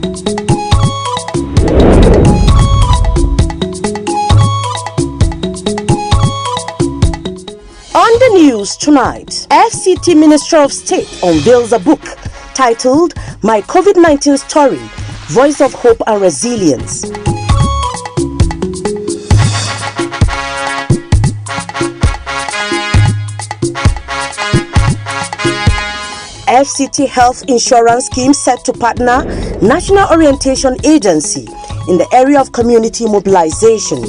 On the news tonight, FCT Minister of State unveils a book titled My COVID-19 Story, Voice of Hope and Resilience. FCT Health Insurance Scheme set to partner National Orientation Agency in the area of community mobilization.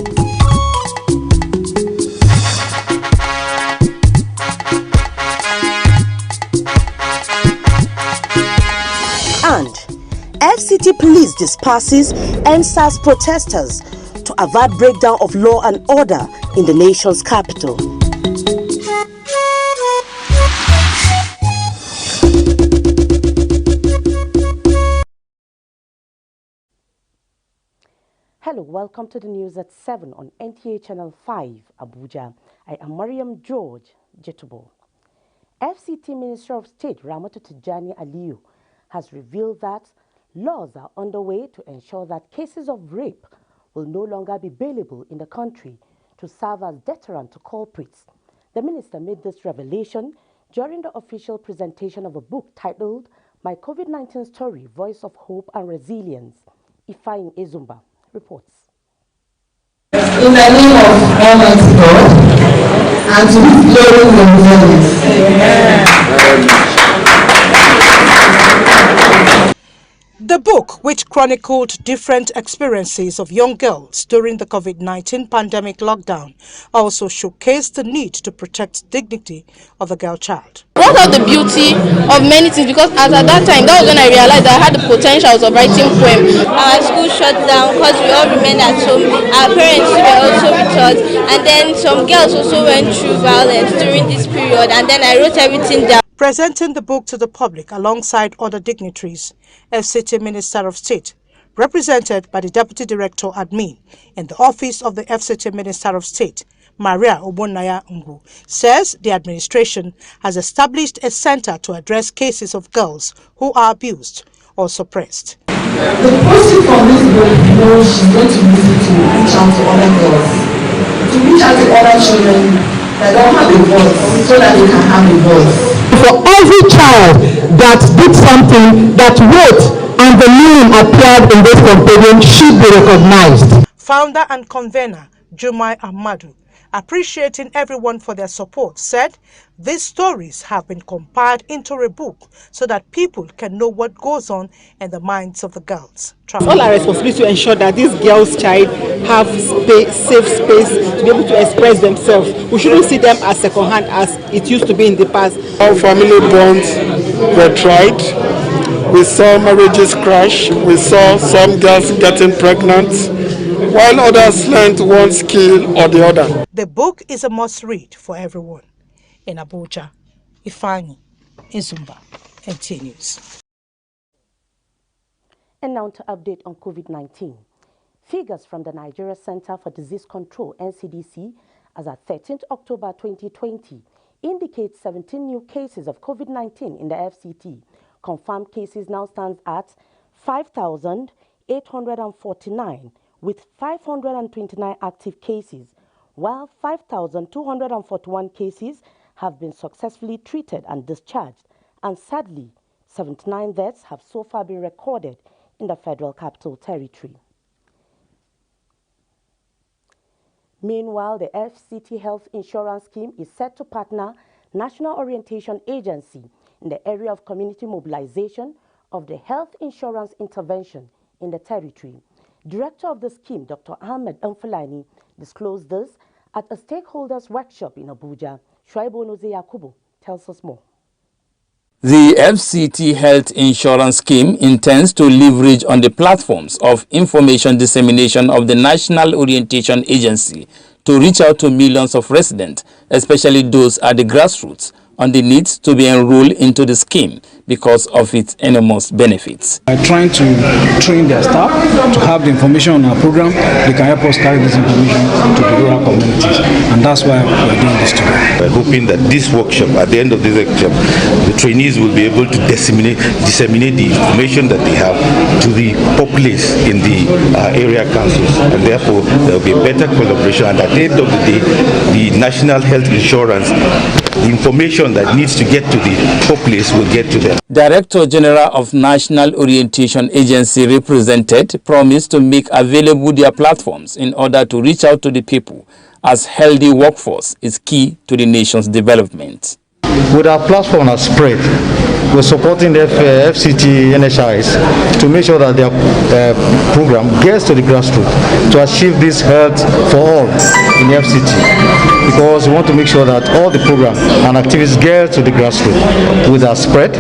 And FCT Police disperses NSAS protesters to avert breakdown of law and order in the nation's capital. Hello, welcome to the news at 7 on NTA Channel 5, Abuja. I am Mariam George Jetubo. FCT Minister of State Ramatu Tijani Aliyu has revealed that laws are underway to ensure that cases of rape will no longer be bailable in the country to serve as deterrent to culprits. The minister made this revelation during the official presentation of a book titled My COVID-19 Story, Voice of Hope and Resilience. Ifeanyi Ezumba reports. In the name of Almighty God, and to His glory and resilience. The book, which chronicled different experiences of young girls during the COVID-19 pandemic lockdown, also showcased the need to protect dignity of the girl child. Brought out the beauty of many things, because at that time, that was when I realized that I had the potentials of writing poems. Our school shut down because we all remained at home. Our parents were also with us, and then some girls also went through violence during this period, and then I wrote everything down. Presenting the book to the public alongside other dignitaries, FCT Minister of State, represented by the Deputy Director Admin in the Office of the FCT Minister of State, Maria Obonaya Ngu, says the administration has established a center to address cases of girls who are abused or suppressed. The person from this book knows she's going to use it to reach out to other girls, to reach out to other children that don't have a voice, so that they can have a voice. For every child that did something that wrote and the name appeared in this compendium should be recognized. Founder and convener Jumai Ahmadu, appreciating everyone for their support, said these stories have been compiled into a book so that people can know what goes on in the minds of the girls. It's all our responsibility to ensure that these girls' child have safe space to be able to express themselves. We shouldn't see them as second-hand as it used to be in the past. Our family bonds were tried. We saw marriages crash. We saw some girls getting pregnant, while others learned one skill or the other. The book is a must-read for everyone. In Abuja, Ifeanyi Ezumba, NTA News. And now to update on COVID-19. Figures from the Nigeria Center for Disease Control, NCDC, as at 13th October 2020, indicate 17 new cases of COVID-19 in the FCT. Confirmed cases now stands at 5,849, with 529 active cases, while 5,241 cases have been successfully treated and discharged, and sadly, 79 deaths have so far been recorded in the Federal Capital Territory. Meanwhile, the FCT Health Insurance Scheme is set to partner National Orientation Agency in the area of community mobilization of the health insurance intervention in the territory. Director of the scheme, Dr. Ahmed Mfulani, disclosed this at a stakeholders workshop in Abuja. Shuaibu Onoze Yakubu tells us more. The FCT Health Insurance Scheme intends to leverage on the platforms of information dissemination of the National Orientation Agency to reach out to millions of residents, especially those at the grassroots, on the need to be enrolled into the scheme because of its enormous benefits. By trying to train their staff to have the information on our program, they can help us carry this information to the rural communities, and that's why we are doing this today. We're hoping that this workshop, at the end of this workshop, the trainees will be able to disseminate the information that they have to the populace in the area councils, and therefore there will be a better collaboration, and at the end of the day, the national health insurance, the information that needs to get to the populace will get to them. Director General of National Orientation Agency represented promised to make available their platforms in order to reach out to the people, as healthy workforce is key to the nation's development. With our platform as spread, we're supporting the FCT NHIs to make sure that their program gets to the grassroots to achieve this health for all in the FCT, because we want to make sure that all the program and activities get to the grassroots. With our spread,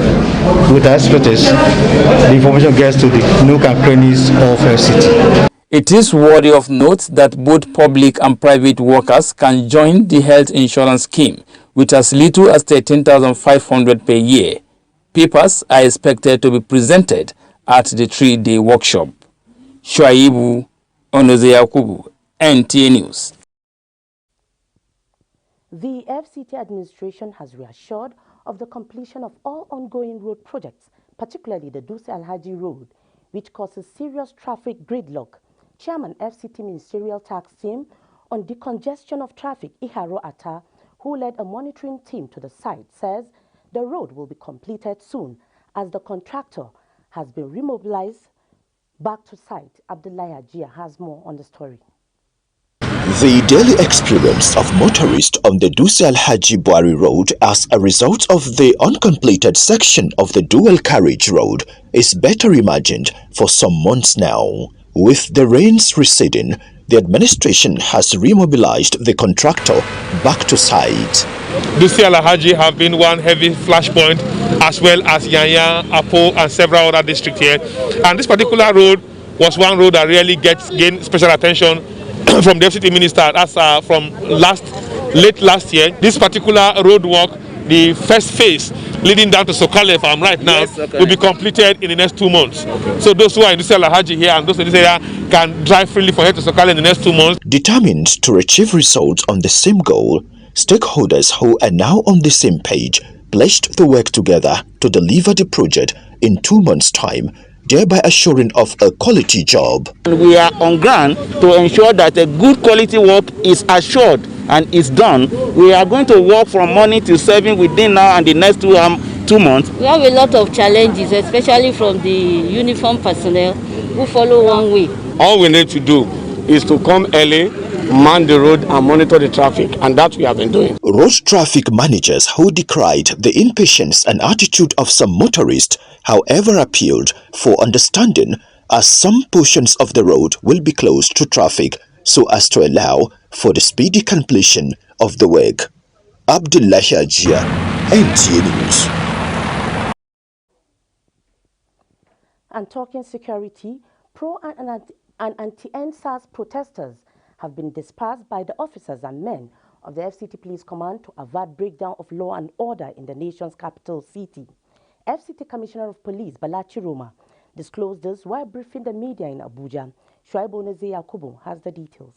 with our expertise, the information gets to the nook and crannies of FCT. It is worthy of note that both public and private workers can join the health insurance scheme with as little as 13,500 per year. Papers are expected to be presented at the 3-day workshop. Shuaibu Onozeyakubu, NTA News. The FCT administration has reassured of the completion of all ongoing road projects, particularly the Dutse Alhaji Road, which causes serious traffic gridlock. Chairman FCT Ministerial Task Team on decongestion of traffic, Iharo Atta, who led a monitoring team to the site, says the road will be completed soon as the contractor has been remobilized back to site. Abdullahi Ajia has more on the story. The daily experience of motorists on the Dutse Alhaji Buari Road as a result of the uncompleted section of the dual carriage road is better imagined for some months now. With the rains receding, the administration has remobilized the contractor back to site. Dutse Alhaji have been one heavy flashpoint, as well as Yanya, Apo, and several other districts here. And this particular road was one road that really gained special attention from the FCT minister. That's from late last year. This particular road work, the first phase leading down to Sokale, if I'm right now, will be completed in the next 2 months. Okay. So those who are in Dutse Alhaji here and those in this area can drive freely from here to Sokale in the next 2 months. Determined to achieve results on the same goal, stakeholders who are now on the same page pledged to work together to deliver the project in 2 months' time, thereby assuring of a quality job. We are on ground to ensure that a good quality work is assured and is done. We are going to work from morning till 7 within now and the next 2 months. We have a lot of challenges, especially from the uniform personnel who follow one way. All we need to do is to come early, man the road and monitor the traffic, and that we have been doing. Road traffic managers who decried the impatience and attitude of some motorists, however, appealed for understanding as some portions of the road will be closed to traffic so as to allow for the speedy completion of the work. Abdullahi Ajia, NTA News. And talking security, pro and anti-NSAS protesters have been dispersed by the officers and men of the FCT Police Command to avert breakdown of law and order in the nation's capital city. FCT Commissioner of Police Bala Chiroma disclosed this while briefing the media in Abuja. Shuaibu Onozeyakubu has the details.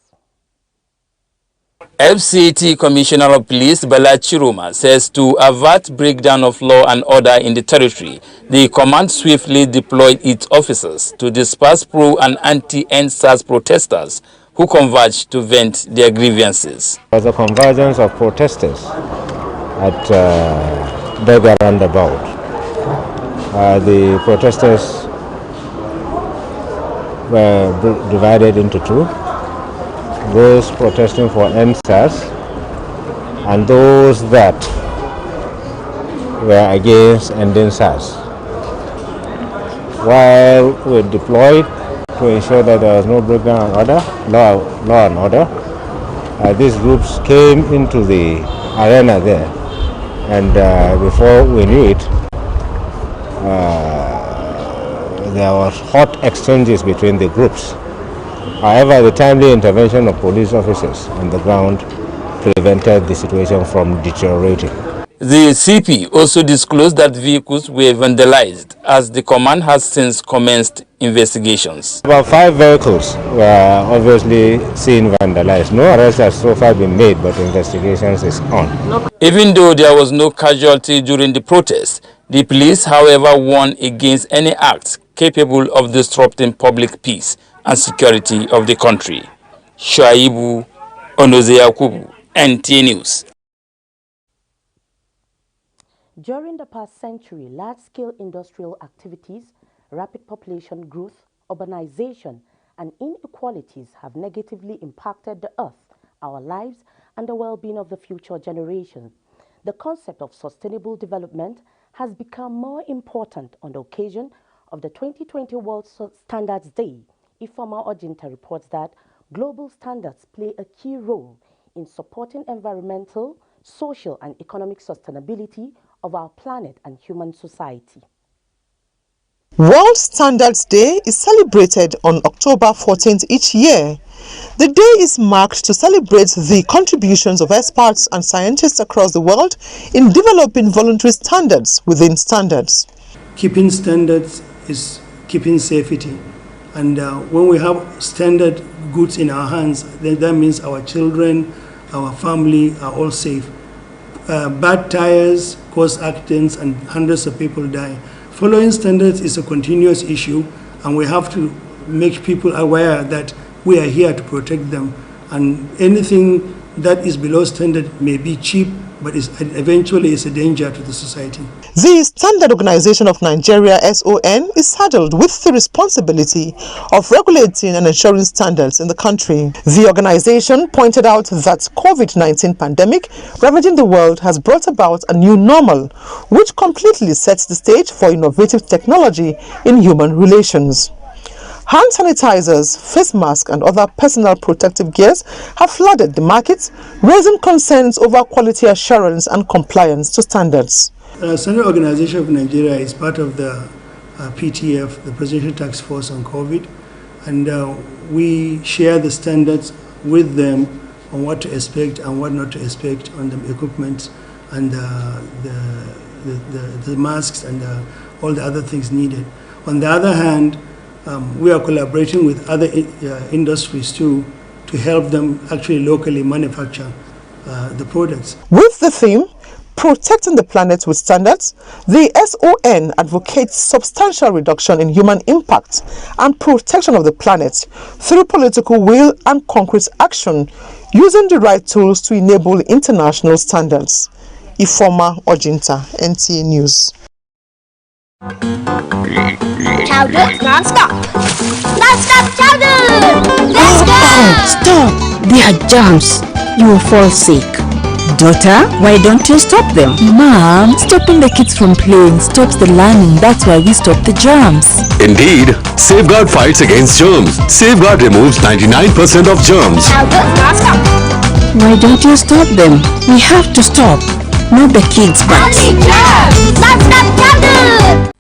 FCT Commissioner of Police Bala Chiroma says to avert breakdown of law and order in the territory, the command swiftly deployed its officers to disperse pro and anti-NSAS protesters who converged to vent their grievances. There was a convergence of protesters at Berger roundabout. The protesters were divided into two: those protesting for NSAS and those that were against ending SARS. While we deployed to ensure that there was no breakdown of law and order, these groups came into the arena there, and before we knew it, there was hot exchanges between the groups. However, the timely intervention of police officers on the ground prevented the situation from deteriorating. The CP also disclosed that vehicles were vandalized, as the command has since commenced investigations. About 5 vehicles were obviously seen vandalized. No arrest has so far been made, but investigations is on. Even though there was no casualty during the protest, the police, however, warned against any acts capable of disrupting public peace and security of the country. Shuaibu Onoze Yakubu, NTA News. During the past century, large-scale industrial activities, rapid population growth, urbanization, and inequalities have negatively impacted the earth, our lives, and the well-being of the future generations. The concept of sustainable development has become more important on the occasion of the 2020 World Standards Day. Ifeoma Ojinta reports that global standards play a key role in supporting environmental, social, and economic sustainability of our planet and human society. World Standards Day is celebrated on October 14th each year. The day is marked to celebrate the contributions of experts and scientists across the world in developing voluntary standards within standards. Keeping standards is keeping safety. And when we have standard goods in our hands, then that means our children, our family are all safe. Bad tires cause accidents and hundreds of people die. Following standards is a continuous issue, and we have to make people aware that we are here to protect them. And anything that is below standard may be cheap, but eventually is a danger to the society. The Standard Organization of Nigeria, SON, is saddled with the responsibility of regulating and ensuring standards in the country. The organization pointed out that COVID-19 pandemic ravaging the world has brought about a new normal, which completely sets the stage for innovative technology in human relations. Hand sanitizers, face masks, and other personal protective gears have flooded the markets, raising concerns over quality assurance and compliance to standards. The Standard Organization of Nigeria is part of the PTF, the Presidential Task Force on COVID, and we share the standards with them on what to expect and what not to expect on the equipment and the masks and all the other things needed. On the other hand, we are collaborating with other industries too to help them actually locally manufacture the products. With the theme, Protecting the Planet with Standards, the SON advocates substantial reduction in human impact and protection of the planet through political will and concrete action, using the right tools to enable international standards. Ifeoma Ojinta, NTA News. Chowder non-stop. Non-stop chowder! Let's go! Stop! They are germs. You will fall sick. Daughter, why don't you stop them? Mom, stopping the kids from playing stops the learning. That's why we stop the germs. Indeed, Safeguard fights against germs. Safeguard removes 99% of germs. Chowder non-stop. Why don't you stop them? We have to stop. Not the kids, but... Only germs! Non-stop chowder!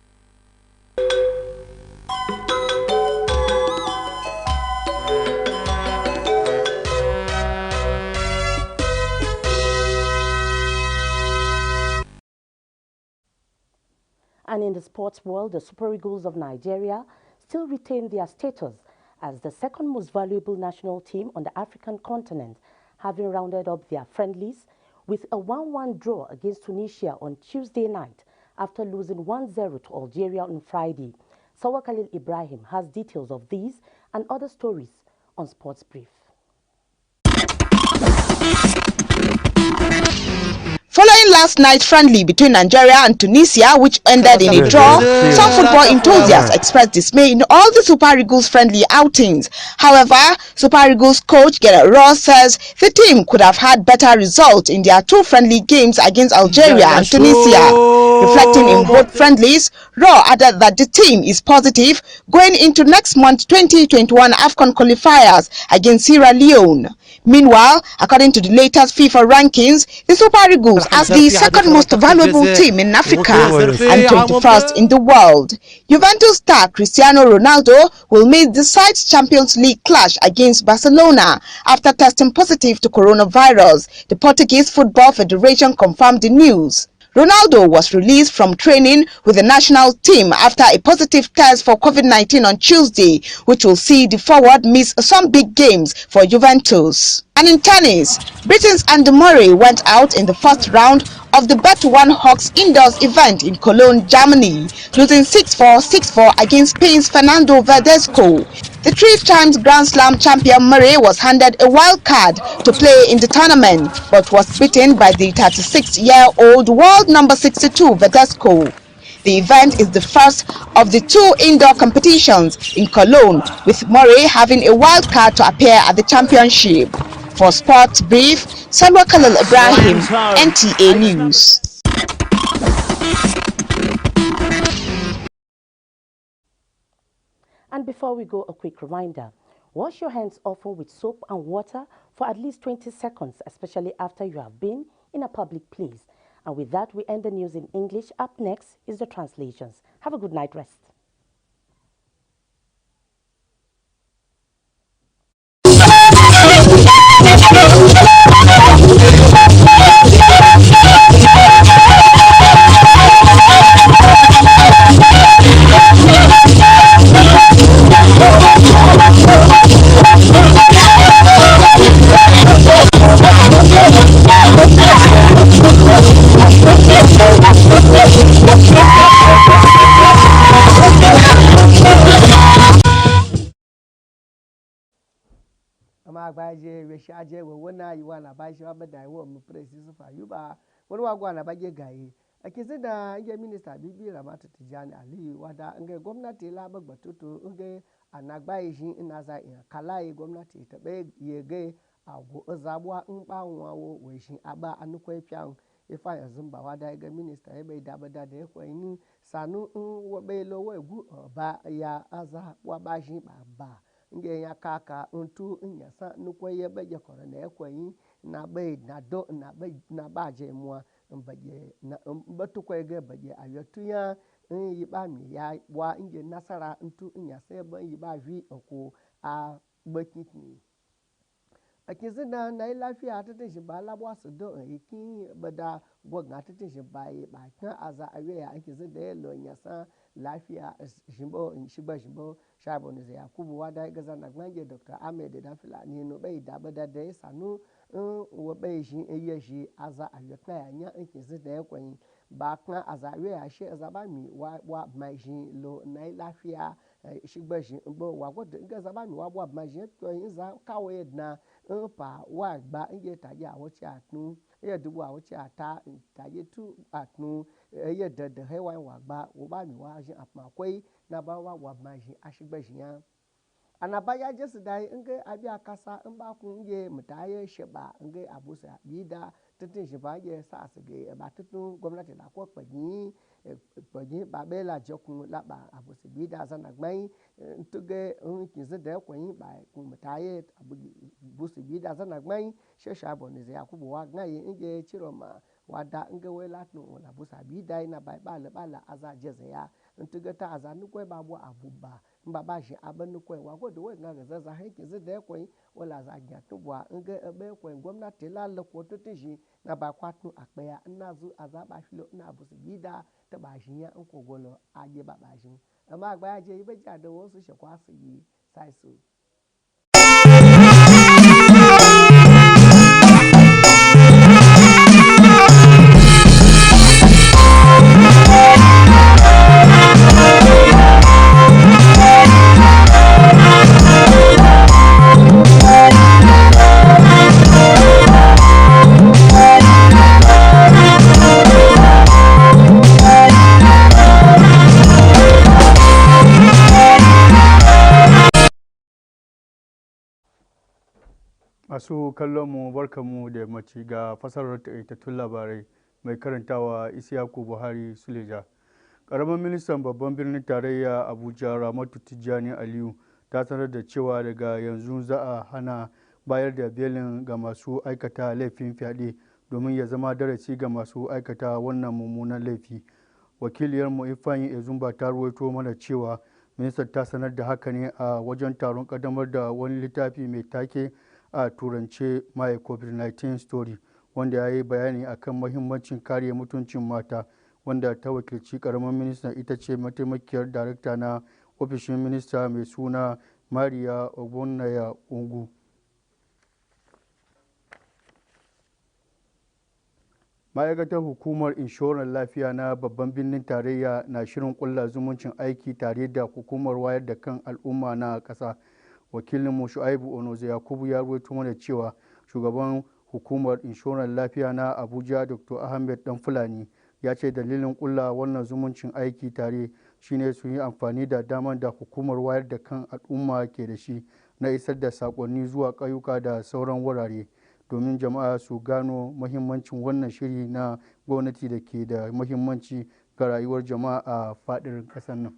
And in the sports world, the Super Eagles of Nigeria still retain their status as the second most valuable national team on the African continent, having rounded up their friendlies with a 1-1 draw against Tunisia on Tuesday night after losing 1-0 to Algeria on Friday. Sawa Khalil Ibrahim has details of these and other stories on Sports Brief. Following last night's friendly between Nigeria and Tunisia, which ended in a draw, some football enthusiasts expressed dismay in all the Super Eagles friendly outings. However, Super Eagles coach Gerrit Ross says the team could have had better results in their two friendly games against Algeria and Tunisia. Reflecting in both friendlies, Ross added that the team is positive going into next month's 2021 AFCON qualifiers against Sierra Leone. Meanwhile, according to the latest FIFA rankings, the Super Eagles are the second most valuable team in Africa and 21st in the world. Juventus star Cristiano Ronaldo will miss the side's Champions League clash against Barcelona after testing positive to coronavirus. The Portuguese Football Federation confirmed the news. Ronaldo was released from training with the national team after a positive test for COVID-19 on Tuesday, which will see the forward miss some big games for Juventus. And in tennis, Britain's Andy Murray went out in the first round of the Bet1 Hawks indoors event in Cologne, Germany, losing 6-4, 6-4 against Spain's Fernando Verdasco. The three-times Grand Slam champion Murray was handed a wild card to play in the tournament, but was beaten by the 36-year-old world number 62 Verdasco. The event is the first of the two indoor competitions in Cologne, with Murray having a wild card to appear at the championship. For Sports Brief, Salwa Khalil Ibrahim, NTA News. And before we go, a quick reminder. Wash your hands often with soap and water for at least 20 seconds, especially after you have been in a public place. And with that, we end the news in English. Up next is the translations. Have a good night rest. Agbaje reshaje we wona yiwa na bashi abada wo mu president fa yuba wani wagwa na bage gaye akizi da nge minister bibi Ramatu Tijani Ali wada nge gwamnati la bagbatutu nge anagbaye shi ina za in kalai gwamnati ta be yege ago zabwa npawo we shi aba anukwe pian ifa yanzu ba wada ga minister ebe da bada da ko yin sanu wo be lo we gu ba ya aza wa ba shi ba nge ya kaka ntu nyasa nukwe ye beje kore na ekwenyi na be na do na baje mwa mbaje na batukwe ge baje ayotu ya yi ba mi ya wa nge nasara ntu nyasa ba yi ba wi ko a bakitni akizi na lafiya ta tashi ba labwa su do yiki bada gwagna ta tashi ba yi ba kan aza awe akizi da yelo nyasa lafiya shimbo shabo ne zai Yakubu wada gaza na gbange Dr. Ahmed dan Fulani no bai da bada da sanu wo bai shi eye shi aza ayoka ya nya akizi da yakwan ba kan aza awe shi aza ba mi wa mai shi lo na lafiya shigba shi bo wa go gaza ba mi wa bo mai shi to yin za kawo na pa wa gba nge taje awochi atnu ye dubu awochi ata taje tu atnu ye de hewa wa gba wo ba mi wa jin apma koi na ba wa maji ashigba jiya anaba ya jesu dai nge abi akasa mba ku nge mutaye sheba nge abusa bida titin sheba ye sa asige ba titin gwamnati da ko pagi ba bela jokun la ba abusa bida sana gbai ntuge nkize da kwen ba ku mutaye abusa bida sana gbai shesha bonize Yakubu wa ngai nge chiroma wada nge wela tnu la abusa bida na ba bala aza jeze ya ntuge ta azanu kwe babu abuba mbaba shi abanu kwe wagodo we nga zaza heke zede kwe wala za gyatubwa nge ebe kwe gwamnati la lako tutiji na ba kwatu akpeya nazu azaba filo na abusu bida ta ba shi ya nkogolo aje baba shi amma agba aje ibe jade wo su shekwa su yi sai su Masu kallon mu barkamu da yammaci ga fasarar taƙaitattun labarai mai karantawa Isiyaku Buhari Suleja. Ƙaramin ministan babban birnin tarayya Abuja Ramatu Tijani Aliyu ta sanar da cewa daga yanzu za a hana bayar da belin ga masu aikata laifin fyaɗe domin ya zama darasi ga masu aikata wannan mummunan laifi. Wakiliyarmu Ifeanyi Ezumba ta ruwaito mana cewa ministan ta sanar da haka ne a wajen taron ƙaddamar da wani littafi mai take a turance My COVID-19 Story, wanda ya yi bayani akan muhimmancin kare mutuncin mata, wanda ta wakilci ƙaramin ministan ita ce mataimakiyar darakta na ofishin minista mai suna Maria Ogbonnaya Ogu. Ma'aikatar hukumar inshorar lafiya na babban birnin tarayya na shirin ƙulla zumuncin aiki tare da hukumar wayar da kan al'umma na ƙasa. Wakilinmu Shu'aibu Onoze Yakubu ya rawaito mana cewa shugaban hukumar inshorar lafiya na Abuja Dr. Ahmed Dan Fulani ya ce dalilin ƙulla wannan zumuncin aiki tare shine su yi amfani da damar da hukumar wayar da kan al'umma ke da shi na isar da saƙonni zuwa ƙauyuka da sauran wurare domin jama'a su gano muhimmancin wannan shiri na gwamnati da ke da muhimmanci ga rayuwar jama'a a faɗin ƙasar nan.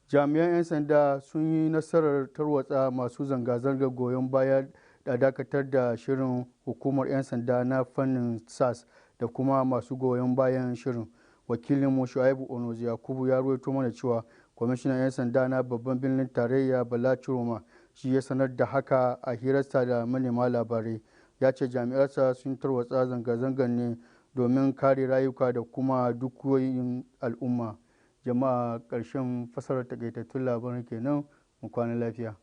Jami'an 'yan sanda sun yi nasarar tarwatsa masu zanga-zangar goyon baya da dakatar da shirin hukumar 'yan sanda na fannin SARS da kuma masu goyon bayan shirin. Wakilinmu Shu'aibu Onoze Yakubu ya rawaito mana cewa kwamishinan 'yan sanda na babban birnin tarayya Bala Ciroma shi ya sanar da haka a hirarsa da manema labarai. Ya ce jami'arsa sun tarwatsa zanga-zangar ne domin kare rayuka da kuma dukiyoyin al'umma. Jama'a, ƙarshen fasarar takaitattun labaran kenan, mu kwana lafiya.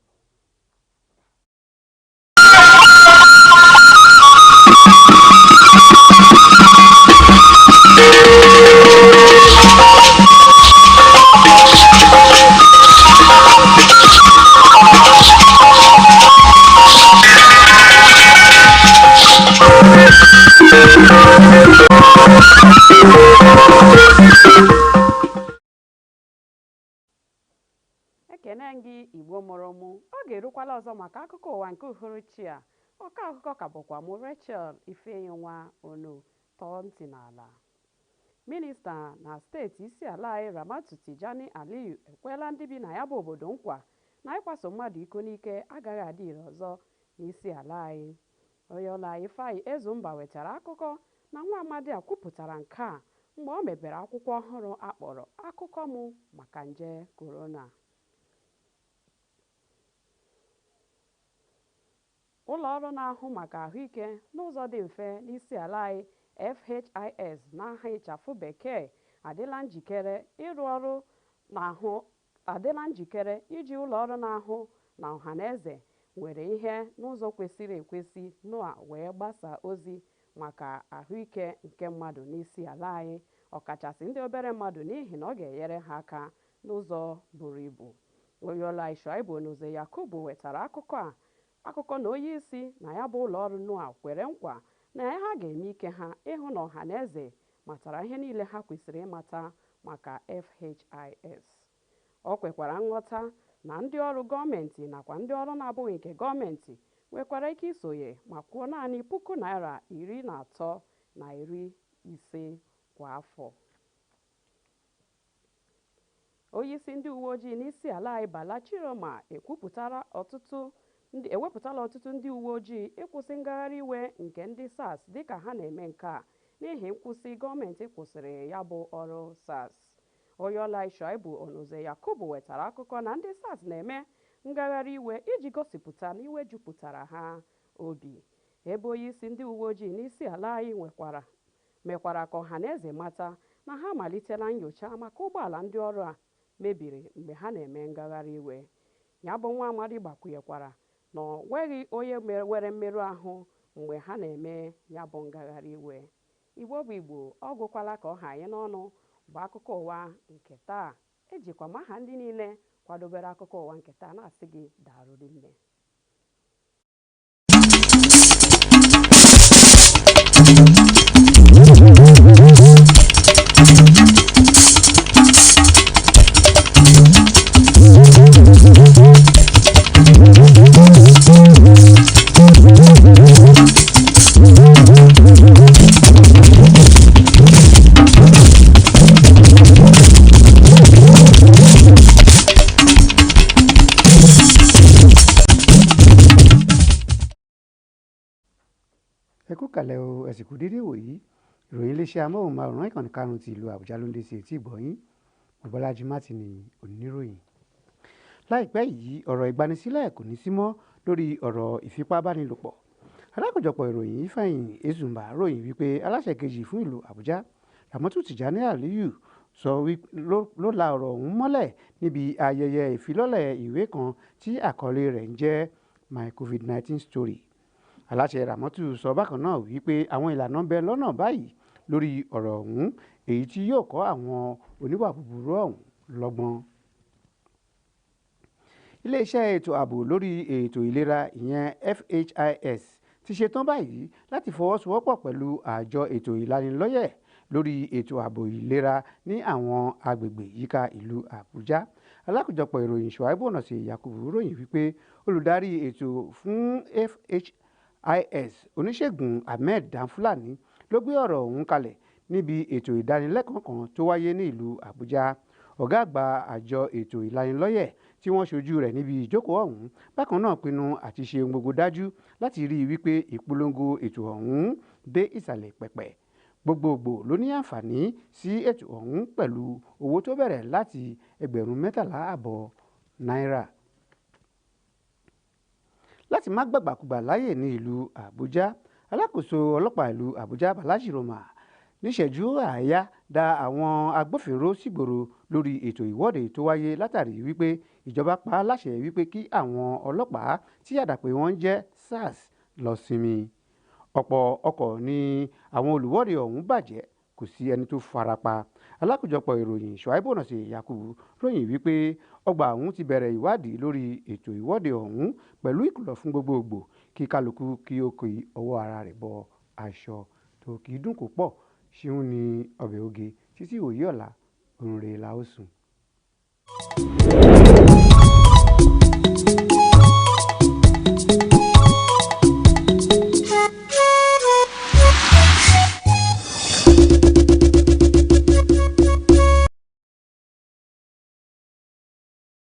ekene gị Igbo mụrụ mụ, ọ ga-erukwala ọzọ maka akụkọ ụwa nke uhuruchi a. Ọka akụkọ ka bụkwa mụ Rachel Ifeyinwa Ono. Tọọ ntị n'ala. Minista na steeti isi ala anyị Ramatu Tijani Aliyu ekwela ndị bi na ya bụ obodo nkwa na ịkwaso mmadụ iko n'ike agaghị adị ire ọzọ n'isi ala anyị. Onye ọla anyị Ifeanyi Ezumba wetara akụkọ na nwa amadi a kwupụtara nke a mgbe ọ mepere akwụkwọ ọhụrụ akpọrọ akụkọ mụ maka nje korona. Ụlọ ọrụ na-ahụ maka ahụike n'ụzọ dị mfe n'isi ala anyị FHIS n'aha ịchafụ bekee adịla njikere iji ụlọ ọrụ na-ahụ na ọhaneze nwere ihe n'ụzọ kwesịrị ekwesị NOAA wee gbasa ozi maka ahụike nke mmadụ n'isi ala anyị, ọkachasị ndị obere mmadụ, n'ihi na ọ ga-enyere ha aka n'ụzọ buru ibu. Onyeọla Shu'aibu Onoze Yakubu wetara akụkọ na onye isi na ya bụ ụlọ ọrụ NOAA kwere nkwa na ha ga-eme ike ha ịhụ na ọhaneze matara ihe niile ha kwesịrị ịmata maka FHIS. Ọ kwekwara nghọta na ndị ọrụ gọọmenti nakwa ndị ọrụ na-abụghị nke gọọmenti nwekwara ike isonye ma kwụọ naanị N1350 kwa afọ. Onyeisi ndị uwe ojii n'isi ala anyị Bala Ciroma ewepụtala ọtụtụ ndị uwe ojii ịkwụsị ngagharị iwe nke ndị SARS dịka ha na-eme nke a n'ihi nkwụsị gọọmenti kwụsịrị ya bụ ọrụ SARS. Onyeọla Shu'aibu Onoze Yakubu wetara akụkọ na ndị SARS na-eme ngagharị iwe iji gosipụta na iwe jupụtara ha obi, ebe onyeisi ndị uwe ojii n'isi ala anyị mekwara ka ọhaneze mata na ha amalitela nnyocha maka ụgbọala ndị ọrụ a mebiri mgbe ha na-eme ngagharị iwe. Ya bụ nwa amadi gbakwunyekwara na ọ nweghị onye nwere mmerụ ahụ mgbe ha na-eme ya bụ ngagharị iwe. Igbo bụ Igbo, ọ gụkwala ka ọ ha anyị n'ọnụ bụ akụkọ ụwa nke taa. Ejikwa m aha ndị niile kwadobere akụkọ ụwa nke taa na-asị gị daalụ rinne. ẹ kú kalẹ̀ o, ẹ sì kú dédé wòyí. Ìròyìn iléeṣẹ́ amóhùnmáwòrán ìkànnì karùn-ún ti ìlú Àbújá ló ń dé sí etí ìgbọ̀nyín. Bọ́lájí Mátìnì oníròyìn. Láìpẹ́ yìí ọ̀rọ̀ ìgbanisílẹ̀ kò ní sí mọ́ lórí ọ̀rọ̀ ìfipábánilòpọ̀. alákòjọpọ̀ ìròyìn Ifeanyi Ezumba ròyìn wípé aláṣẹ kejì fún ìlú Àbújá Ramatu Tijani Aliyu sọ ló la ọ̀rọ̀ ọ̀hún mọ́lẹ̀ níbi ayẹyẹ ìfilọ́lẹ̀ ìwé kan tí àkọlé rẹ̀ ń jẹ́ My COVID-19 Story. Aláṣẹ Ramatu sọ bákan náà wípé àwọn ìlànà ń bẹ lọ́nà báyìí lórí ọ̀rọ̀ ọ̀hún èyí tí yóò kọ́ àwọn oníwà búburú ọ̀hún lọ́gbọ́n. Iléeṣẹ́ ètò ààbò lórí ètò ìlera ìyẹn FHIS ti ṣetán báyìí láti fọwọ́sowọ́pọ̀ pẹ̀lú àjọ ètò ìlanilọ́yẹ̀ lórí ètò ààbò ìlera ní àwọn agbègbè yíká ìlú Àbújá. Alákòjọpọ̀ ìròyìn Shuaibu Onosi Yakubu ròyìn wípé olùdarí ètò fún FHIS oníṣègùn Ahmed Danfulani ló gbé ọ̀rọ̀ ọ̀hún kalẹ̀ níbi ètò ìdánilẹ́kọ̀ọ́ kan tó wáyé ní ìlú Àbújá. Ọ̀gá àgbà àjọ ètò ìlanilọ́yẹ̀ tí wọ́n ṣojú rẹ̀ níbi ìjókòó ọ̀hún bákan náà pinnu àti ṣe ohun gbogbo dájú láti rí i wípé ìpolongo ètò ọ̀hún dé ìsàlẹ̀ pẹ̀pẹ̀. Gbogbogbò ló ní àǹfààní sí ètò ọ̀hún pẹ̀lú owó tó bẹ̀rẹ̀ láti $13,500 náírà. Láti má gbàgbàkúgbà láyè ní ìlú Àbújá, alákòóso ọlọ́pàá ìlú Àbújá Balaji Roma níṣẹ́jú àáyá dá àwọn agbófinró sígboro lórí ètò ìwọ́de tó wáyé látàrí wípé ìjọba pa á láṣẹ wípé kí àwọn ọlọ́pàá tí àdàpè wọn jẹ́ SARS lọ sinmi. Ọ̀pọ̀ ọkọ̀ ni àwọn olùwọ́de ọ̀hún bàjẹ́ kò sí ẹni tó farapa. Alákòjọpọ̀ ìròyìn Shuaibu Onosi Yakubu ròyìn wípé ọgbà ọ̀hún ti bẹ̀rẹ̀ ìwádìí lórí ètò ìwọ́de ọ̀hún pẹ̀lú ìkìlọ̀ fún gbogbogbò kí kálukú kí ó kí ọwọ́ ara rẹ̀ bọ aṣọ tó kì í dùn kó pọ̀ ṣeun ní ọbẹ̀ oge títí òye ọ̀la òrùn rẹ̀ la ó sùn.